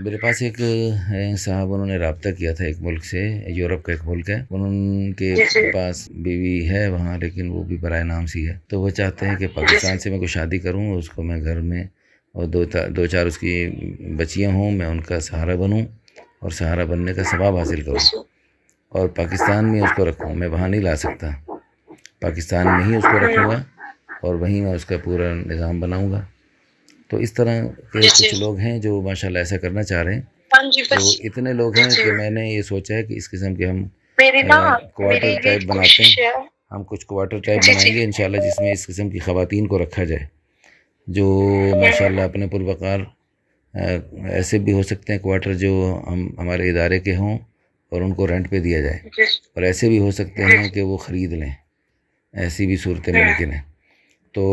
میرے پاس ایک صاحب انہوں نے رابطہ کیا تھا ایک ملک سے، یورپ کا ایک ملک ہے، ان کے پاس بیوی ہے وہاں لیکن وہ بھی برائے نام سی ہے، تو وہ چاہتے ہیں کہ پاکستان سے میں کوئی شادی کروں، اس کو میں گھر میں اور دو چار اس کی بچیاں ہوں، میں ان کا سہارا بنوں اور سہارا بننے کا ثواب حاصل کروں اور پاکستان میں اس کو رکھوں، میں وہاں نہیں لا سکتا، پاکستان میں ہی اس کو رکھوں گا اور وہیں میں اس کا پورا نظام بناؤں گا۔ تو اس طرح کے کچھ لوگ ہیں جو ماشاءاللہ ایسا کرنا چاہ رہے ہیں، تو اتنے لوگ ہیں کہ میں نے یہ سوچا ہے کہ اس قسم کے ہم کوارٹر ٹائپ بناتے ہیں، ہم کچھ کوارٹر ٹائپ بنائیں گے انشاءاللہ، جس میں اس قسم کی خواتین کو رکھا جائے جو ماشاءاللہ اپنے پروقار، ایسے بھی ہو سکتے ہیں کوارٹر جو ہمارے ادارے کے ہوں اور ان کو رینٹ پہ دیا جائے، اور ایسے بھی ہو سکتے ہیں کہ وہ خرید لیں، ایسی بھی صورتیں ممکن ہیں۔ تو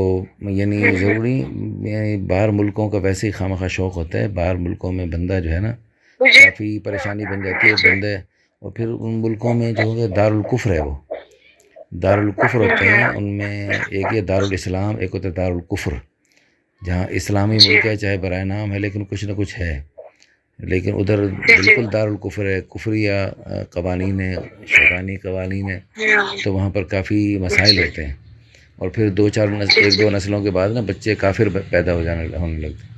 یعنی ضروری یعنی باہر ملکوں کا ویسے ہی خواہ شوق ہوتا ہے، باہر ملکوں میں بندہ جو ہے نا کافی پریشانی بن جاتی ہے بندے، اور پھر ان ملکوں میں جو ہے دارالکفر ہے، وہ دارالکفر ہوتے ہیں، ان میں ایک یہ دارالاسلام، ایک ہوتا ہے دارالکفر، جہاں اسلامی ملک ہے چاہے برائے نام ہے لیکن کچھ نہ کچھ ہے، لیکن ادھر بالکل دارالکفر ہے، کفریہ قوانین ہے، شیطانی قوانین ہے، تو وہاں پر کافی مسائل ہوتے ہیں، اور پھر ایک دو نسلوں کے بعد نا بچے کافر پیدا ہونے لگتے ہیں،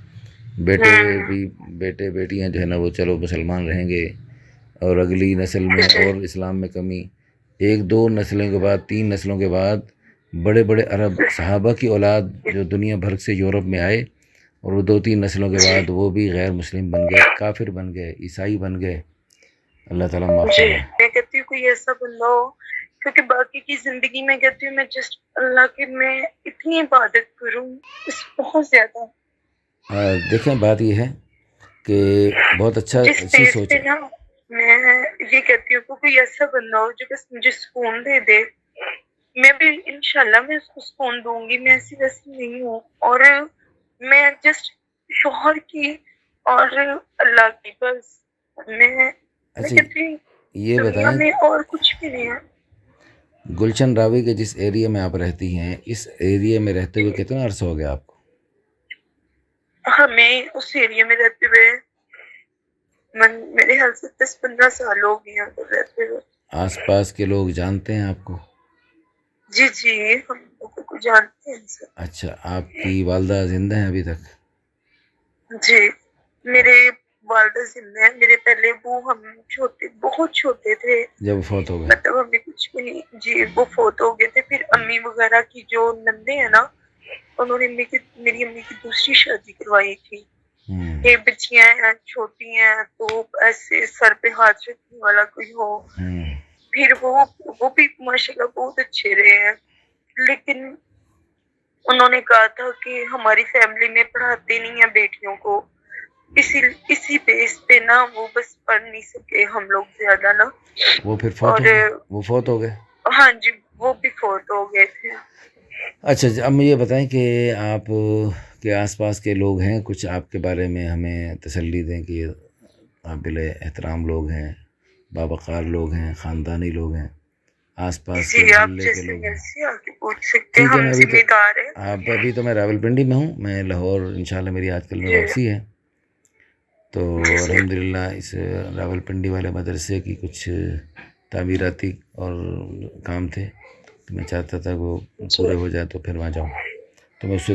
بیٹے بیٹیاں جو ہے نا وہ چلو مسلمان رہیں گے، اور اگلی نسل میں اور اسلام میں کمی، ایک دو نسلوں کے بعد، تین نسلوں کے بعد بڑے بڑے عرب صحابہ کی اولاد جو دنیا بھر سے یورپ میں آئے، اور وہ دو تین نسلوں کے بعد وہ بھی غیر مسلم بن گئے، کافر بن گئے، عیسائی بن گئے۔ اللہ تعالیٰ معاف کرے۔ میں کہتی ہوں کوئی ایسا بندہ ہو، کیونکہ باقی کی زندگی میں کہتی ہوں میں جسٹ اللہ کی میں اتنی عبادت کروں، اس بہت زیادہ۔ دیکھیں بات یہ ہے کہ بہت اچھی سوچ ہے۔ میں یہ کہتی ہوں کہ کوئی ایسا بندہ ہو جو بس مجھے سکون دے دے، میں بھی انشاءاللہ میں اس کو سکون دوں گی، میں ایسی ویسی نہیں ہوں، اور میں جسٹ شوہر کی اور اللہ کی بس، میں یہ دنیا بتائیں میں اور کچھ بھی نہیں ہے۔ گلشن راوی کے جس ایریا میں آپ رہتی ہیں، اس ایریا میں رہتے ہوئے کتنا عرصہ ہو گیا آپ کو؟ ہمیں اس ایریا میں رہتے ہوئے میرے خیال سے 10-15 سال ہو گئے ہیں رہتے ہوئے۔ آس پاس کے لوگ جانتے ہیں آپ کو؟ جی جی، ہم لوگوں کو جانتے ہیں سر۔ اچھا، آپ کی والدہ زندہ ہیں ابھی تک؟ جی، میرے والدہ زندہ ہیں، میرے پہلے وہ ہم بہت چھوٹے تھے جب فوت ہو گئے، مطلب ہمیں کچھ بھی نہیں، جی وہ فوت ہو گئے تھے، پھر امی وغیرہ کی جو نندے ہیں نا، انہوں نے میری امی کی دوسری شادی کروائی تھی، یہ بچیاں ہیں چھوٹی ہیں تو ایسے سر پہ ہاتھ رکھنے والا کوئی ہو، پھر وہ بھی ماشاءاللہ بہت اچھے رہے ہیں، لیکن انہوں نے کہا تھا کہ ہماری فیملی میں پڑھاتے نہیں ہیں بیٹیوں کو، اسی بیس پہ نا وہ بس پڑھ نہیں سکے ہم لوگ زیادہ نا، وہ پھر فوت ہو گئے۔ ہاں جی، وہ بھی فوت ہو گئے تھے۔ اچھا اب مجھے یہ بتائیں کہ آپ کے آس پاس کے لوگ ہیں کچھ آپ کے بارے میں ہمیں تسلی دیں کہ یہ قابل احترام لوگ ہیں، باوقار لوگ ہیں، خاندانی لوگ ہیں، آس پاس کے محلے کے لوگ ہیں؟ ٹھیک ہے، میں ابھی تو میں راول پنڈی میں ہوں، میں لاہور انشاءاللہ میری آج کل میں واپسی ہے، تو الحمدللہ اس راول پنڈی والے مدرسے کی کچھ تعمیراتی اور کام تھے، تو میں چاہتا تھا وہ پورے ہو جائے تو پھر وہاں جاؤں، تو میں اس سے